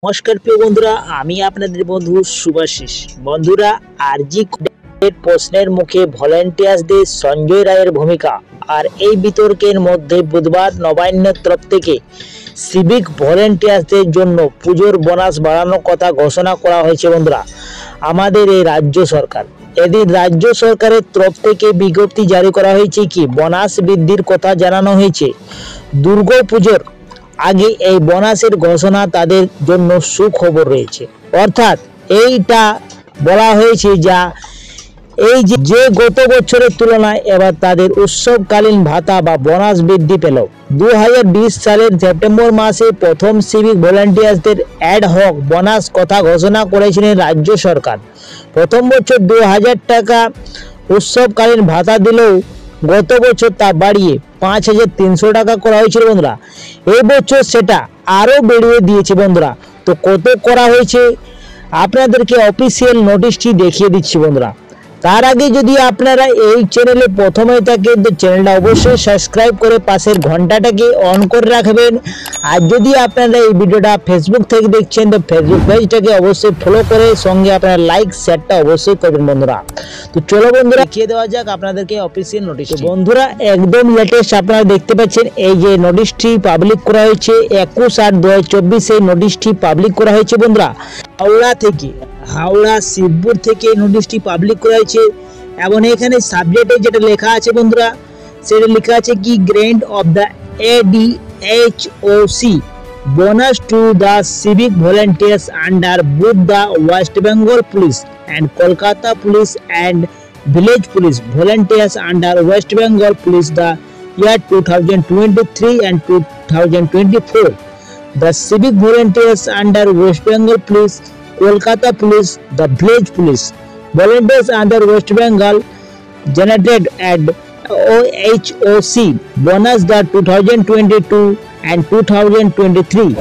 নমস্কার প্রিয় বন্ধুরা, আমি আপনাদের বন্ধু শুভাশিস। বন্ধুরা, আরজি কোর্টের প্রশ্নের মুখে ভলেন্টিয়ার্সদের সঞ্জয় রায়ের ভূমিকা আর এই বিতর্কের মধ্যে বুধবার নবান্নের তরফ থেকে সিভিক ভলেন্টিয়ার্সদের জন্য পুজোর বোনাস বাড়ানোর কথা ঘোষণা করা হয়েছে। বন্ধুরা, আমাদের এই রাজ্য সরকার এদিন রাজ্য সরকারের তরফ থেকে বিজ্ঞপ্তি জারি করা হয়েছে কি বোনাস বৃদ্ধির কথা জানানো হয়েছে। দুর্গা পুজোর আগে এই বোনাসের ঘোষণা তাদের জন্য সুখবর রয়েছে। অর্থাৎ এইটা বলা হয়েছে যে গত বছরের তুলনায় এবার তাদের উৎসবকালীন ভাতা বা বোনাস বৃদ্ধি পেল। 2020 সালের সেপ্টেম্বর মাসে প্রথম সিভিক ভলেন্টিয়ার্সদের অ্যাড হক বোনাস কথা ঘোষণা করেছিলেন রাজ্য সরকার। প্রথম বছর 2000 টাকা উৎসবকালীন ভাতা দিলেও গত বছর তা বাড়িয়ে 5300 টাকা করা হয়েছিল। বন্ধুরা, এই বছর সেটা আরও বেড়িয়ে দিয়েছে। বন্ধুরা, তো কত করা হয়েছে আপনাদেরকে অফিসিয়াল নোটিশটি দেখিয়ে দিচ্ছি। বন্ধুরা, তার আগে যদি আপনারা এই চ্যানেলে প্রথমে থাকেন তো চ্যানেলটা অবশ্যই সাবস্ক্রাইব করে পাশের ঘন্টাটাকে অন করে রাখবেন। আর যদি আপনারা এই ভিডিওটা ফেসবুক থেকে দেখছেন তো ফেসবুক পেজটাকে অবশ্যই ফলো করে সঙ্গে আপনারা লাইক শেয়ারটা অবশ্যই করবেন। বন্ধুরা, তো চলো বন্ধুরা দেখিয়ে দেওয়া যাক আপনাদেরকে অফিসিয়াল নোটিশ। বন্ধুরা, একদম লেটেস্ট আপনারা দেখতে পাচ্ছেন এই যে নোটিশটি পাবলিক করা হয়েছে 21/8/2024 এই নোটিশটি পাবলিক করা হয়েছে। বন্ধুরা, হাওড়া শিবপুর থেকে নোটিশটি পাবলিক করা হয়েছে এবং এখানে সাবজেক্টে যেটা লেখা আছে বন্ধুরা, সেটা লেখা আছে কি grant of the ADHOC bonus to the civic volunteers under both the West Bengal Police and Kolkata Police and Village Police volunteers under West Bengal Police the year 2023 and 2024. The civic volunteers under West Bengal Police, Kolkata Police, the Village Police volunteers under West Bengal generated at OHOC bonus the 2022 and 2023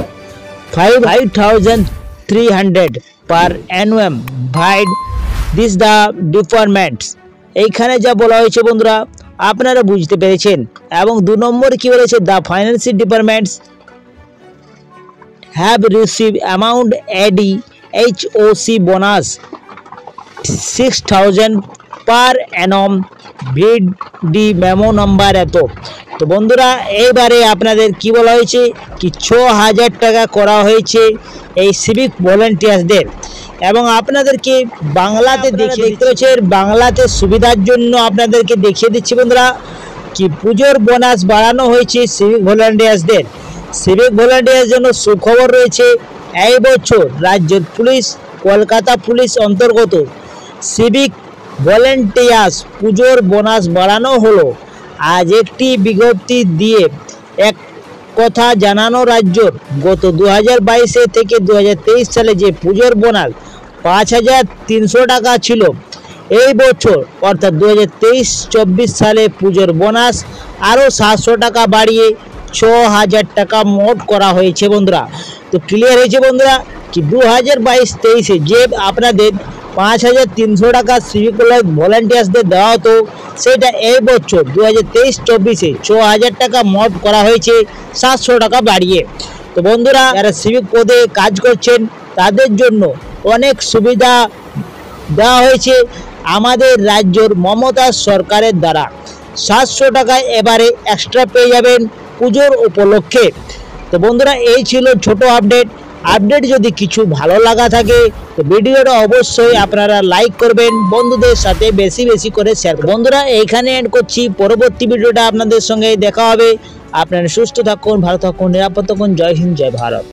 5,300 per annum by this the departments। এইখানে যা বলা হয়েছে বন্ধুরা আপনারা বুঝতে পেরেছেন। এবং 2 নম্বর কি বলেছে, the financial departments have received amount ADHOC bonus 6,000 per annum VD memo number এত। তো বন্ধুরা, এইবারে আপনাদের কি বলা হয়েছে কি 6,000 টাকা করা হয়েছে এই সিভিক ভলেন্টিয়ার্সদের। এবং আপনাদেরকে বাংলাতে দেখিয়ে দিচ্ছে, বাংলাতে সুবিধার জন্য আপনাদেরকে দেখিয়ে দিচ্ছি বন্ধুরা কি পুজোর বোনাস বাড়ানো হয়েছে সিভিক ভলেন্টিয়ার্সদের। সিভিক ভলেন্টিয়ার্স জন্য সুখবর রয়েছে। এই বছর রাজ্যের পুলিশ, কলকাতা পুলিশ অন্তর্গত সিভিক ভলেন্টিয়ার্স পুজোর বোনাস বাড়ানো হলো। আজ একটি বিজ্ঞপ্তি দিয়ে এক কথা জানানো রাজ্যর গত 2022 থেকে 2023 সালে যে পুজোর বোনাস 5300 টাকা ছিল, এই বছর অর্থাৎ 2023-24 সালে পুজোর বোনাস আরও 700 টাকা বাড়িয়ে 6,000 টাকা মোট করা হয়েছে। বন্ধুরা, তো ক্লিয়ার হয়েছে বন্ধুরা কি 2022-23 যে আপনাদের 5300 টাকা সিভিক ভলেন্টিয়ার্সদের দেওয়া হতো, সেটা এই বছর 2023-24 6,000 টাকা মোট করা হয়েছে 700 টাকা বাড়িয়ে। তো বন্ধুরা, যারা সিভিক পদে কাজ করছেন তাদের জন্য অনেক সুবিধা দেওয়া হয়েছে আমাদের রাজ্যের মমতা সরকারের দ্বারা। 700 টাকায় এবারে এক্সট্রা পেয়ে যাবেন পুজোর উপলক্ষে। তো বন্ধুরা, এই ছিল ছোট আপডেট। যদি কিছু ভালো লাগা থাকে তো ভিডিওটা অবশ্যই আপনারা লাইক করবেন, বন্ধুদের সাথে বেশি বেশি করে শেয়ার করবেন। বন্ধুরা, এইখানে এন্ড করছি, পরবর্তী ভিডিওটা আপনাদের সঙ্গে দেখা হবে। আপনারা সুস্থ থাকুন, ভালো থাকুন, নিরাপদ থাকুন। জয় হিন্দ, জয় ভারত।